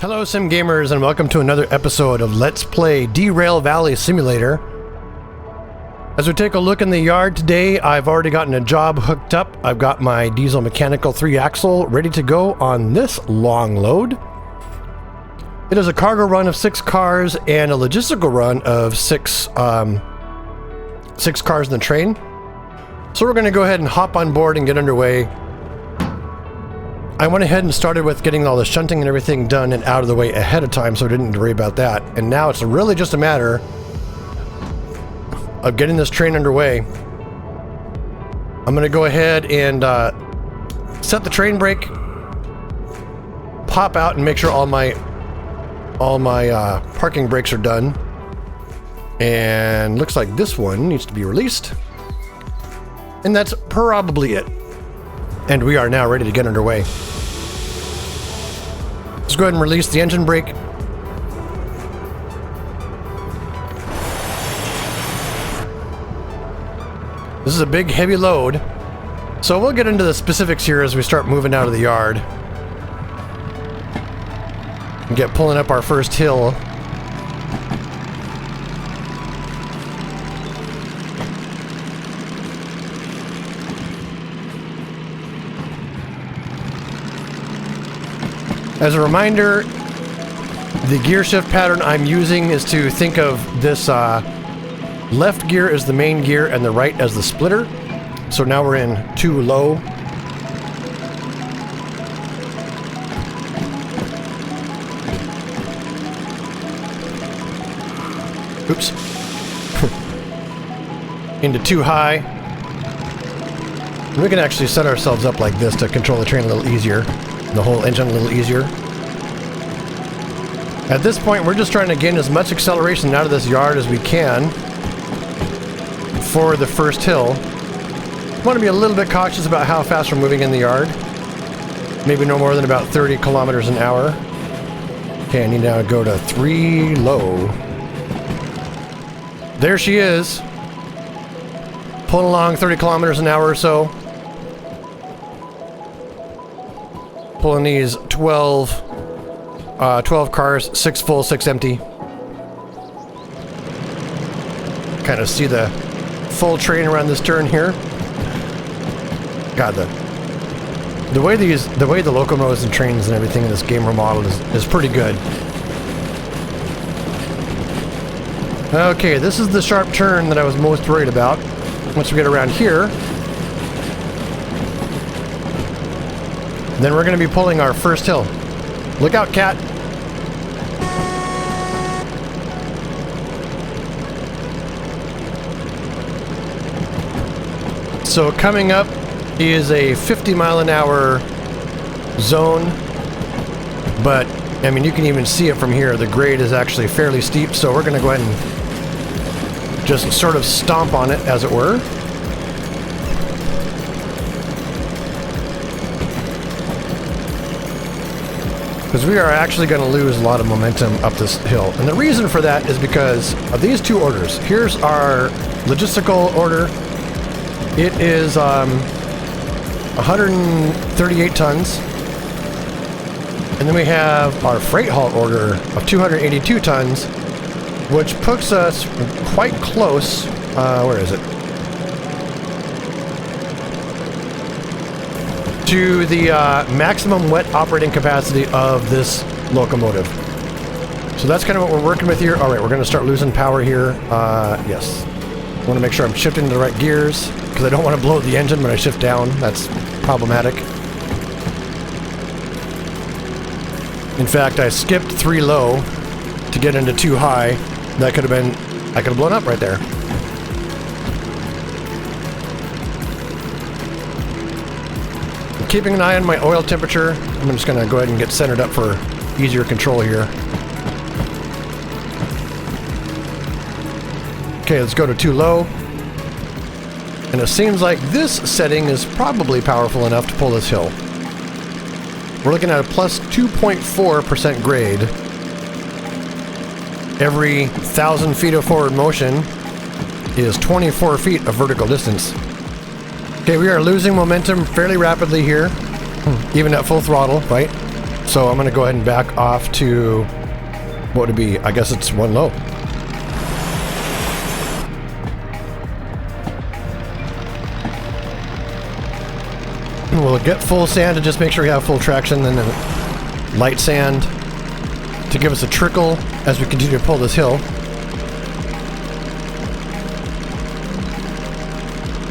Hello Sim Gamers and welcome to another episode of Let's Play Derail Valley Simulator. As we take a look in the yard today, I've already gotten a job hooked up. I've got my diesel mechanical 3-axle ready to go on this long load. It is a cargo run of 6 cars and a logistical run of 6 cars in the train. So we're going to go ahead and hop on board and get underway. I went ahead and started with getting all the shunting and everything done and out of the way ahead of time, so I didn't worry about that. And now it's really just a matter of getting this train underway. I'm going to go ahead and set the train brake, pop out and make sure all my parking brakes are done. And looks like this one needs to be released. And that's probably it. And we are now ready to get underway. Let's go ahead and release the engine brake. This is a big, heavy load. So we'll get into the specifics here as we start moving out of the yard. And get pulling up our first hill. As a reminder, the gear shift pattern I'm using is to think of this left gear as the main gear and the right as the splitter. So now we're in 2 low. Oops. Into 2 high. We can actually set ourselves up like this to control the train a little easier. The whole engine a little easier. At this point, we're just trying to gain as much acceleration out of this yard as we can for the first hill. Want to be a little bit cautious about how fast we're moving in the yard. Maybe no more than about 30 kilometers an hour. Okay, I need now to go to 3 low. There she is. Pulling along 30 kilometers an hour or so. Pulling these 12 cars, 6 full, 6 empty. Kind of see the full train around this turn here. God, the way the locomotives and trains and everything in this game are modeled is pretty good. Okay, this is the sharp turn that I was most worried about. Once we get around here, then we're going to be pulling our first hill. Look out, cat. So coming up is a 50-mile-an-hour zone, but I mean you can even see it from here. The grade is actually fairly steep, so we're going to go ahead and just sort of stomp on it, as it were. Because we are actually going to lose a lot of momentum up this hill. And the reason for that is because of these 2 orders. Here's our logistical order. It is 138 tons. And then we have our freight haul order of 282 tons, which puts us quite close. Where is it? To the maximum wet operating capacity of this locomotive. So that's kind of what we're working with here. All right, we're going to start losing power here. Yes. I want to make sure I'm shifting to the right gears because I don't want to blow the engine when I shift down. That's problematic. In fact, I skipped 3 low to get into 2 high. That could have been, I could have blown up right there. Keeping an eye on my oil temperature. I'm just going to go ahead and get centered up for easier control here. Okay, let's go to 2 low. And it seems like this setting is probably powerful enough to pull this hill. We're looking at a plus 2.4% grade. Every 1,000 feet of forward motion is 24 feet of vertical distance. Okay, we are losing momentum fairly rapidly here, even at full throttle, right? So I'm going to go ahead and back off to, what would it be? I guess it's 1 low. We'll get full sand to just make sure we have full traction, and then light sand to give us a trickle as we continue to pull this hill.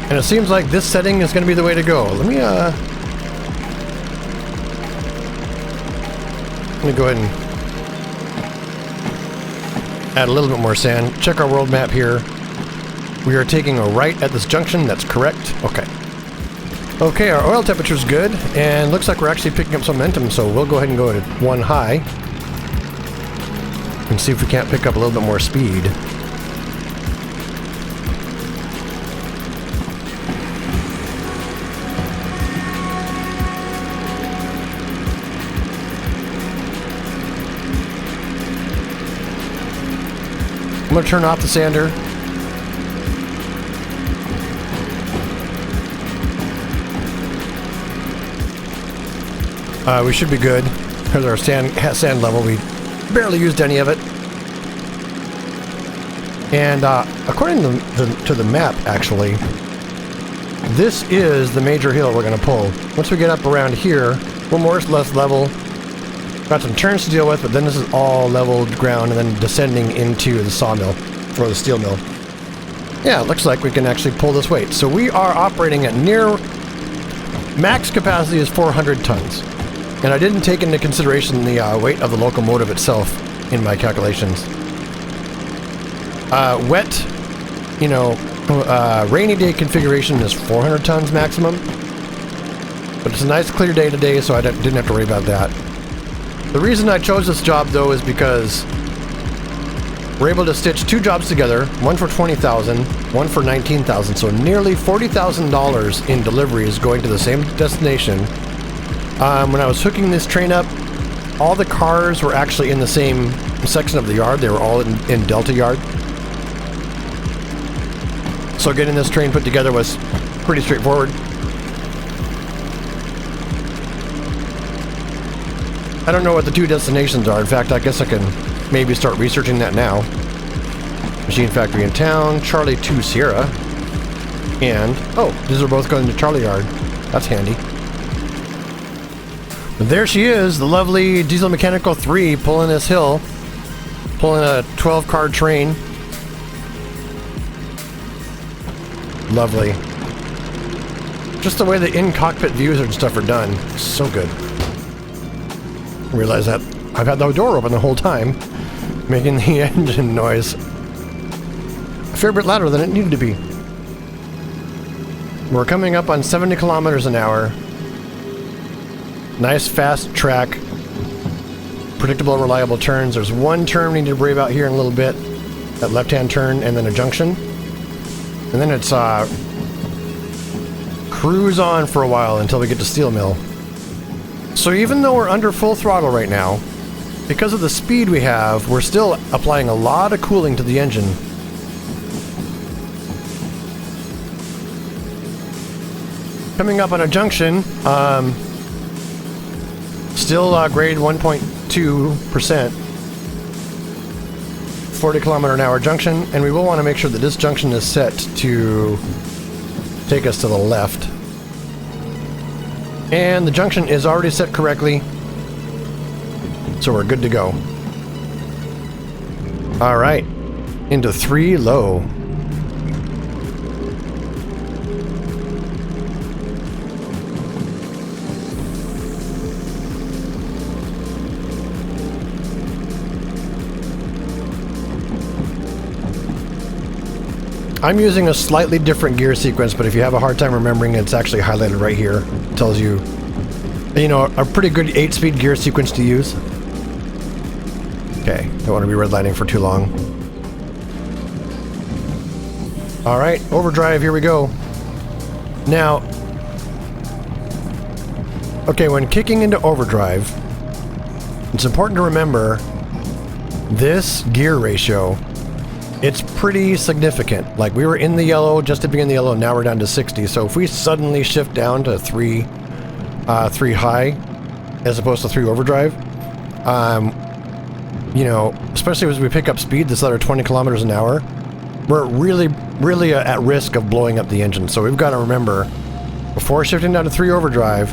And it seems like this setting is going to be the way to go. Let me go ahead and add a little bit more sand. Check our world map here. We are taking a right at this junction. That's correct. Okay. Okay, our oil temperature's good, and looks like we're actually picking up some momentum, so we'll go ahead and go to 1 high and see if we can't pick up a little bit more speed. I'm going to turn off the sander. We should be good. Here's our sand level. We barely used any of it. And according to the map, actually, this is the major hill we're going to pull. Once we get up around here, we're more or less level. Got some turns to deal with, but then this is all leveled ground and then descending into the sawmill, or the steel mill. Yeah, it looks like we can actually pull this weight. So we are operating at near max capacity is 400 tons. And I didn't take into consideration the weight of the locomotive itself in my calculations. Wet, you know, rainy day configuration is 400 tons maximum. But it's a nice clear day today, so I didn't have to worry about that. The reason I chose this job, though, is because we're able to stitch 2 jobs together, one for $20,000, one for $19,000, so nearly $40,000 in deliveries going to the same destination. When I was hooking this train up, all the cars were actually in the same section of the yard. They were all in Delta Yard. So getting this train put together was pretty straightforward. I don't know what the 2 destinations are. In fact, I guess I can maybe start researching that now. Machine factory in town, Charlie 2 Sierra, and, oh, these are both going to Charlie Yard. That's handy. There she is, the lovely Diesel Mechanical 3 pulling this hill, pulling a 12-car train. Lovely. Just the way the in-cockpit views and stuff are done, so good. I realize that I've had the door open the whole time, making the engine noise a fair bit louder than it needed to be. We're coming up on 70 kilometers an hour. Nice fast track, predictable, reliable turns. There's one turn we need to worry about here in a little bit, that left-hand turn, and then a junction. And then it's cruise on for a while until we get to steel mill. So even though we're under full throttle right now, because of the speed we have, we're still applying a lot of cooling to the engine. Coming up on a junction, still grade 1.2%, 40 kilometer an hour junction, and we will want to make sure that this junction is set to take us to the left. And the junction is already set correctly, so we're good to go. Alright, into 3 low. I'm using a slightly different gear sequence, but if you have a hard time remembering, it's actually highlighted right here. It tells you, you know, a pretty good 8-speed gear sequence to use. Okay, don't want to be redlining for too long. Alright, overdrive, here we go. Now, okay, when kicking into overdrive, it's important to remember this gear ratio. It's pretty significant. Like, we were in the yellow, just to be in the yellow, now we're down to 60. So if we suddenly shift down to 3 high, as opposed to 3 overdrive. You know, especially as we pick up speed, this other 20 kilometers an hour, we're really at risk of blowing up the engine. So we've got to remember, before shifting down to 3 overdrive,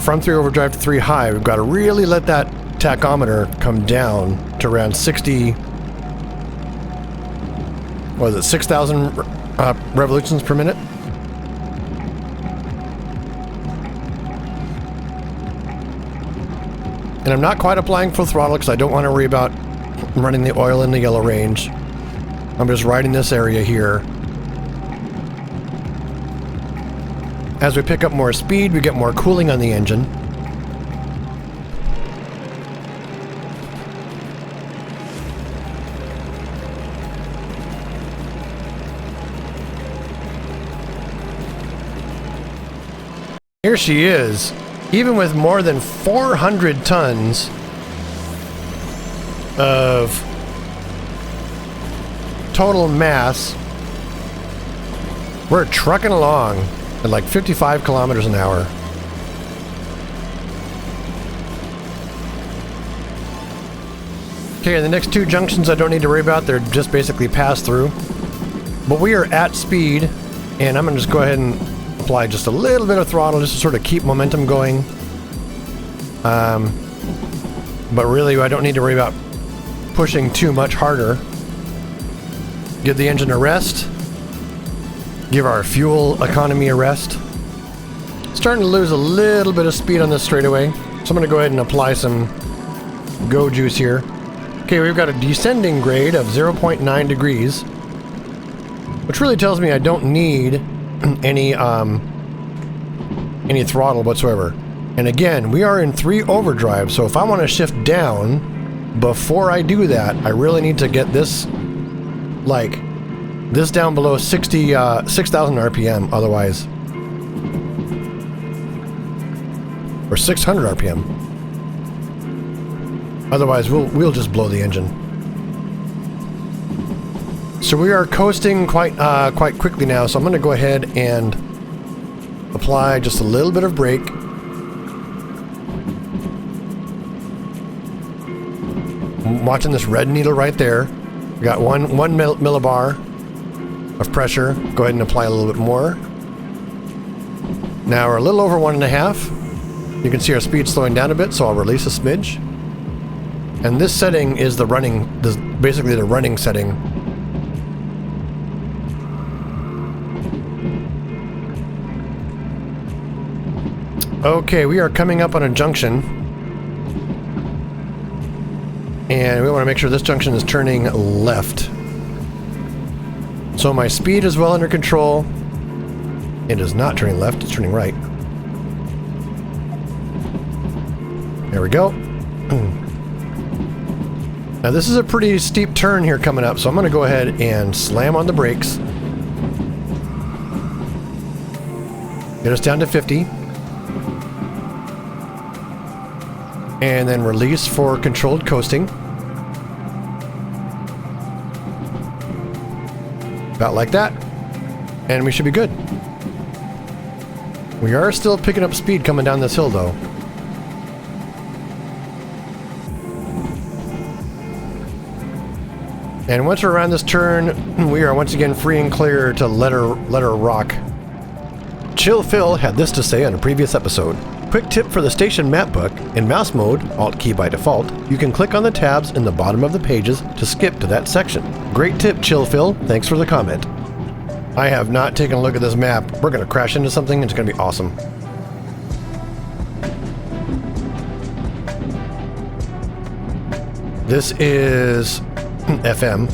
from 3 overdrive to 3 high, we've got to really let that tachometer come down to around 60, what is it, 6,000 revolutions per minute? And I'm not quite applying full throttle because I don't want to worry about running the oil in the yellow range. I'm just riding this area here. As we pick up more speed, we get more cooling on the engine. Here she is. Even with more than 400 tons of total mass, we're trucking along at like 55 kilometers an hour. Okay, the next 2 junctions I don't need to worry about. They're just basically pass through. But we are at speed, and I'm going to just go ahead and apply just a little bit of throttle just to sort of keep momentum going. But really, I don't need to worry about pushing too much harder. Give the engine a rest. Give our fuel economy a rest. Starting to lose a little bit of speed on this straightaway, so I'm going to go ahead and apply some go juice here. Okay, we've got a descending grade of 0.9 degrees, which really tells me I don't need any throttle whatsoever. And again, we are in 3 overdrive, so if I want to shift down, before I do that, I really need to get this, like, this down below 6,000 RPM, otherwise, or 600 RPM. Otherwise, we'll just blow the engine. So we are coasting quite quickly now, so I'm going to go ahead and apply just a little bit of brake. I'm watching this red needle right there. We got one millibar of pressure. Go ahead and apply a little bit more. Now we're a little over 1.5. You can see our speed slowing down a bit, so I'll release a smidge. And this setting is the running, basically the running setting. Okay, we are coming up on a junction. And we want to make sure this junction is turning left. So my speed is well under control. It is not turning left, it's turning right. There we go. Now this is a pretty steep turn here coming up, so I'm going to go ahead and slam on the brakes. Get us down to 50. And then release for controlled coasting. About like that. And we should be good. We are still picking up speed coming down this hill though. And once we're around this turn, we are once again free and clear to let her rock. Chill Phil had this to say on a previous episode. Quick tip for the station map book: in mouse mode, Alt key by default, you can click on the tabs in the bottom of the pages to skip to that section. Great tip, Chill Phil. Thanks for the comment. I have not taken a look at this map. We're going to crash into something. It's going to be awesome. This is FM.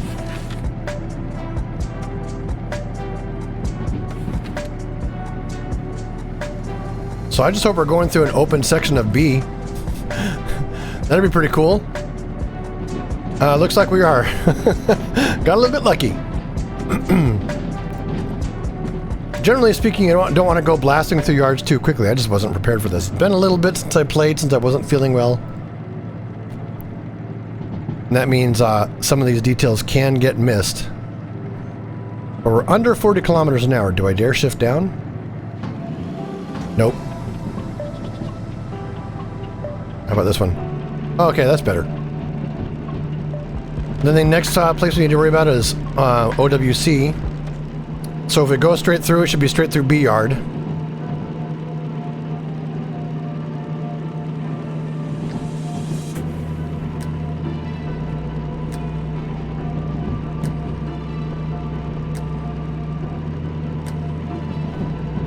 So I just hope we're going through an open section of B. That'd be pretty cool. Looks like we are. Got a little bit lucky. Generally speaking, I don't want to go blasting through yards too quickly. I just wasn't prepared for this. It's been a little bit since I played, since I wasn't feeling well. And that means some of these details can get missed. But we're under 40 kilometers an hour. Do I dare shift down? Nope. How about this one? Okay, that's better. Then the next place we need to worry about is OWC. So if it goes straight through, it should be straight through B yard.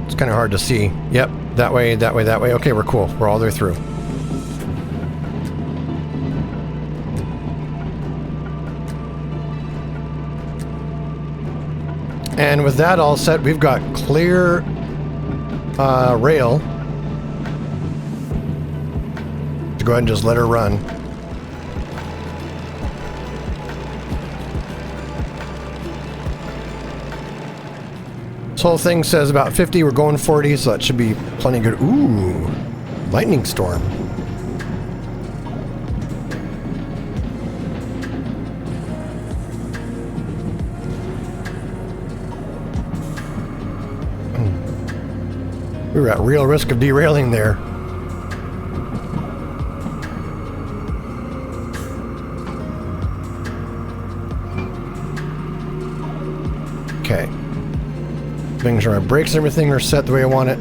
It's kind of hard to see. Yep, that way, that way, that way. Okay, we're cool. We're all the way through. And with that all set, we've got clear rail. To go ahead and just let her run. This whole thing says about 50, we're going 40, so that should be plenty good. Ooh, lightning storm. We were at real risk of derailing there. Okay. Making sure my brakes and everything are set the way I want it.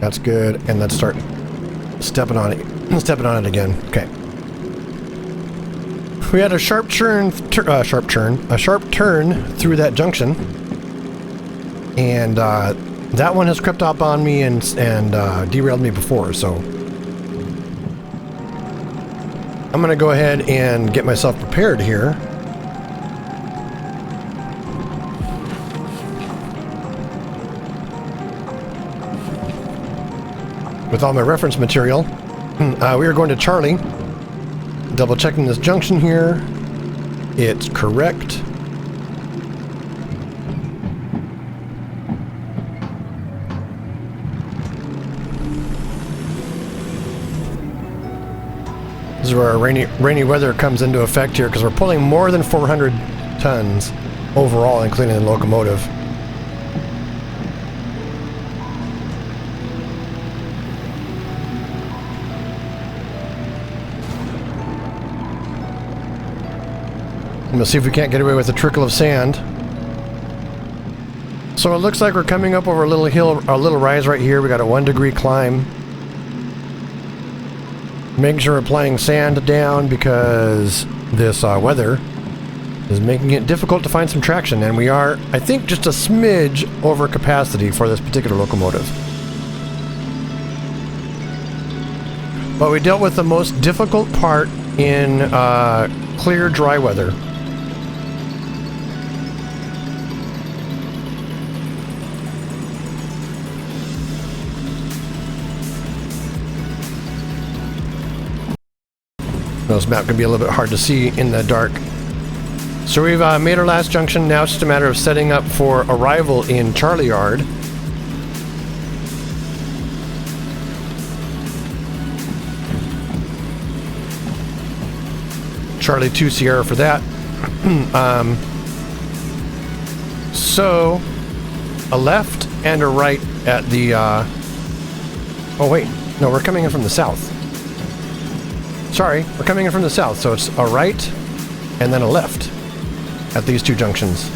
That's good. And let's start stepping on it. Stepping on it again. Okay. We had a sharp turn through that junction. And that one has crept up on me and derailed me before, so I'm gonna go ahead and get myself prepared here. With all my reference material. We are going to Charlie. Double checking this junction here. It's correct. This is where our rainy weather comes into effect here, because we're pulling more than 400 tons overall, including the locomotive. I'm gonna see if we can't get away with a trickle of sand. So it looks like we're coming up over a little hill, a little rise right here. We got a 1 degree climb. Making sure we're applying sand down because this weather is making it difficult to find some traction, and we are, I think, just a smidge over capacity for this particular locomotive. But we dealt with the most difficult part in clear, dry weather. This map can be a little bit hard to see in the dark. So we've made our last junction. Now it's just a matter of setting up for arrival in Charlie Yard. Charlie 2 Sierra for that. So a left and a right at the oh wait, no, we're coming in from the south. Sorry, we're coming in from the south, so it's a right and then a left at these two junctions.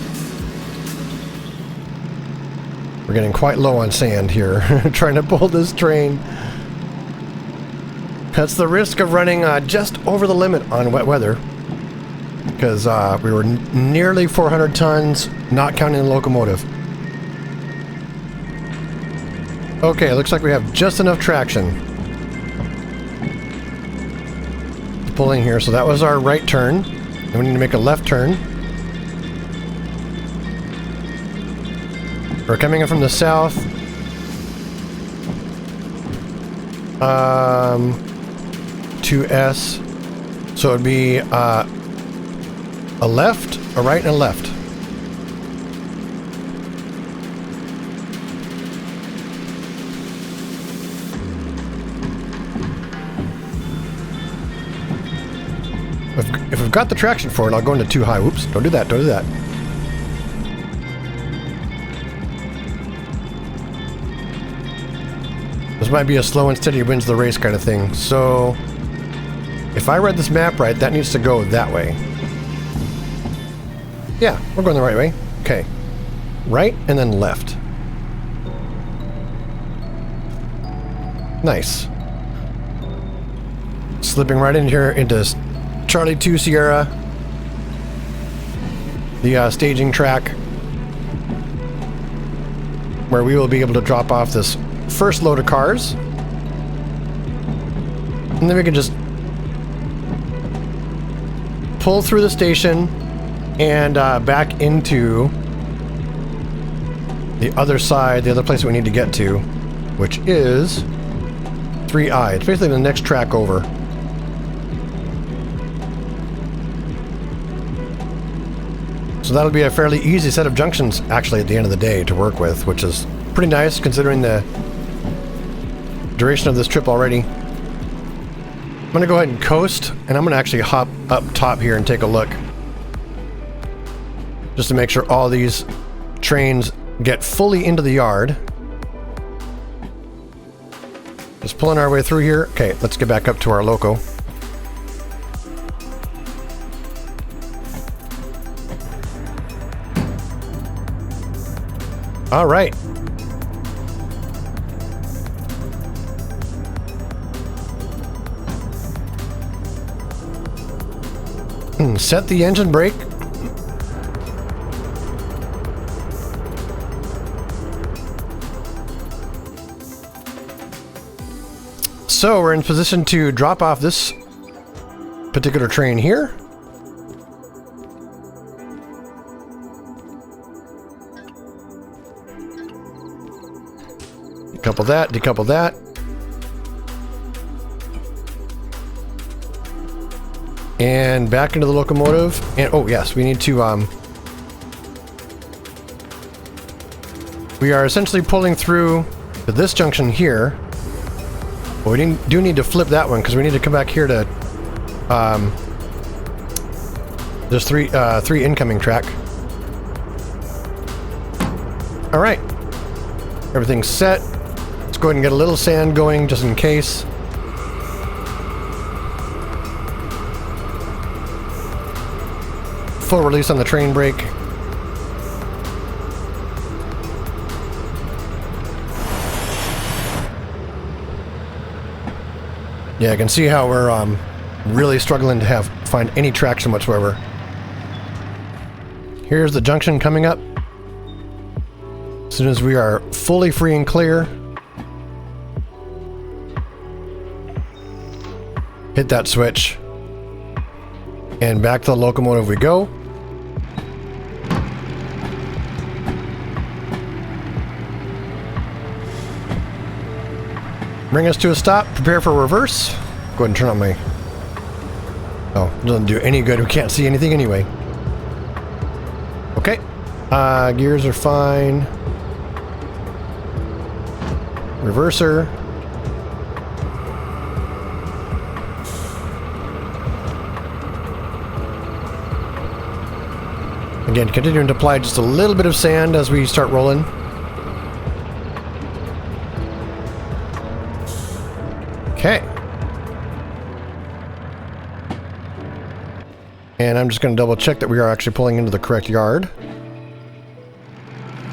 We're getting quite low on sand here, trying to pull this train. That's the risk of running just over the limit on wet weather, because we were nearly 400 tons, not counting the locomotive. Okay, looks like we have just enough traction. Pulling here, so that was our right turn, and we need to make a left turn. We're coming in from the south. To S, so it'd be a left, a right, and a left. If we've got the traction for it, I'll go into too high. Whoops, don't do that, don't do that. This might be a slow and steady wins the race kind of thing. So if I read this map right, that needs to go that way. Yeah, we're going the right way. Okay. Right and then left. Nice. Slipping right in here into Charlie 2 Sierra. The staging track. Where we will be able to drop off this first load of cars. And then we can just pull through the station and back into the other side, the other place we need to get to, which is 3I. It's basically the next track over. So that'll be a fairly easy set of junctions actually at the end of the day to work with, which is pretty nice considering the duration of this trip already. I'm going to go ahead and coast, and I'm going to actually hop up top here and take a look. Just to make sure all these trains get fully into the yard. Just pulling our way through here. Okay, let's get back up to our loco. All right. Set the engine brake. So we're in position to drop off this particular train here. Decouple that, decouple that. And back into the locomotive. And oh yes, we need to we are essentially pulling through to this junction here. But we do need to flip that one because we need to come back here to there's three incoming track. All right, everything's set. Let's go ahead and get a little sand going just in case. Full release on the train brake. Yeah, I can see how we're really struggling to find any traction whatsoever. Here's the junction coming up. As soon as we are fully free and clear, hit that switch, and back to the locomotive we go. Bring us to a stop, prepare for reverse. Go ahead and turn on my... Oh, it doesn't do any good, we can't see anything anyway. Okay, gears are fine. Reverser. Again, continuing to apply just a little bit of sand as we start rolling. Okay. And I'm just going to double check that we are actually pulling into the correct yard.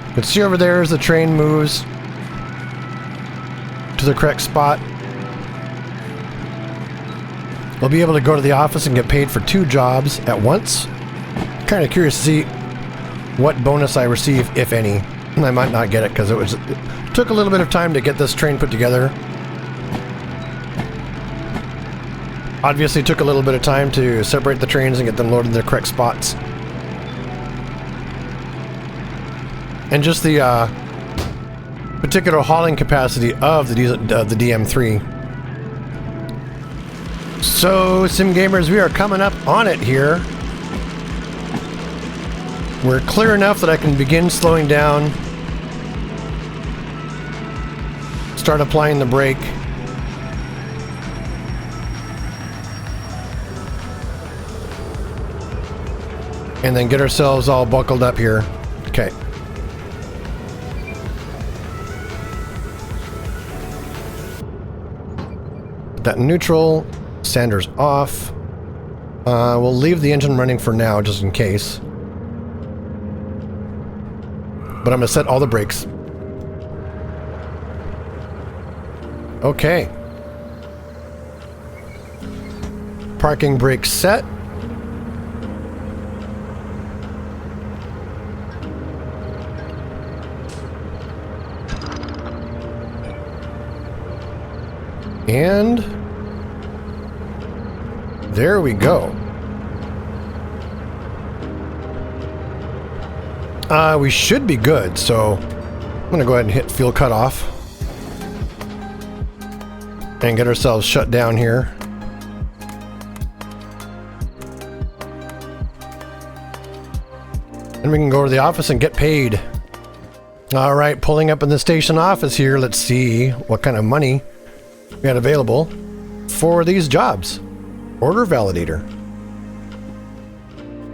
You can see over there as the train moves to the correct spot. We'll be able to go to the office and get paid for 2 jobs at once. Kind of curious to see what bonus I receive, if any. I might not get it because it took a little bit of time to get this train put together. Obviously took a little bit of time to separate the trains and get them loaded in their correct spots. And just the particular hauling capacity of the DM3. So, Sim Gamers, we are coming up on it here. We're clear enough that I can begin slowing down. Start applying the brake. And then get ourselves all buckled up here. Okay. that in neutral. Sanders off. We'll leave the engine running for now, just in case. But I'm going to set all the brakes. Okay. Parking brake set. And there we go. We should be good, so I'm going to go ahead and hit fuel cutoff and get ourselves shut down here. And we can go to the office and get paid. All right, pulling up in the station office here. Let's see what kind of money we got available for these jobs. Order validator.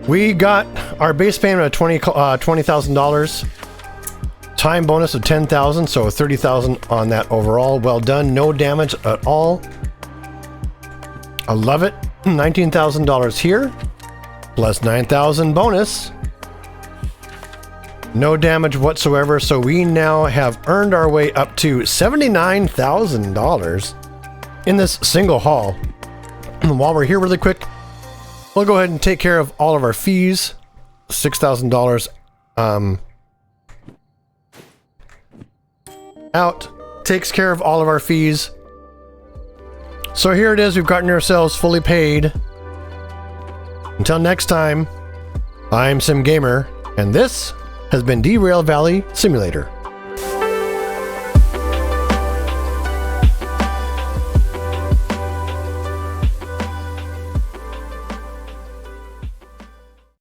We got our base payment of $20,000. Time bonus of $10,000, so $30,000 on that overall. Well done. No damage at all. I love it. $19,000 here, plus $9,000 bonus. No damage whatsoever, so we now have earned our way up to $79,000 in this single haul. And while we're here really quick, we'll go ahead and take care of all of our fees. $6,000 out. Takes care of all of our fees. So here it is, we've gotten ourselves fully paid. Until next time, I'm Sim Gamer, and this has been Derail Valley Simulator.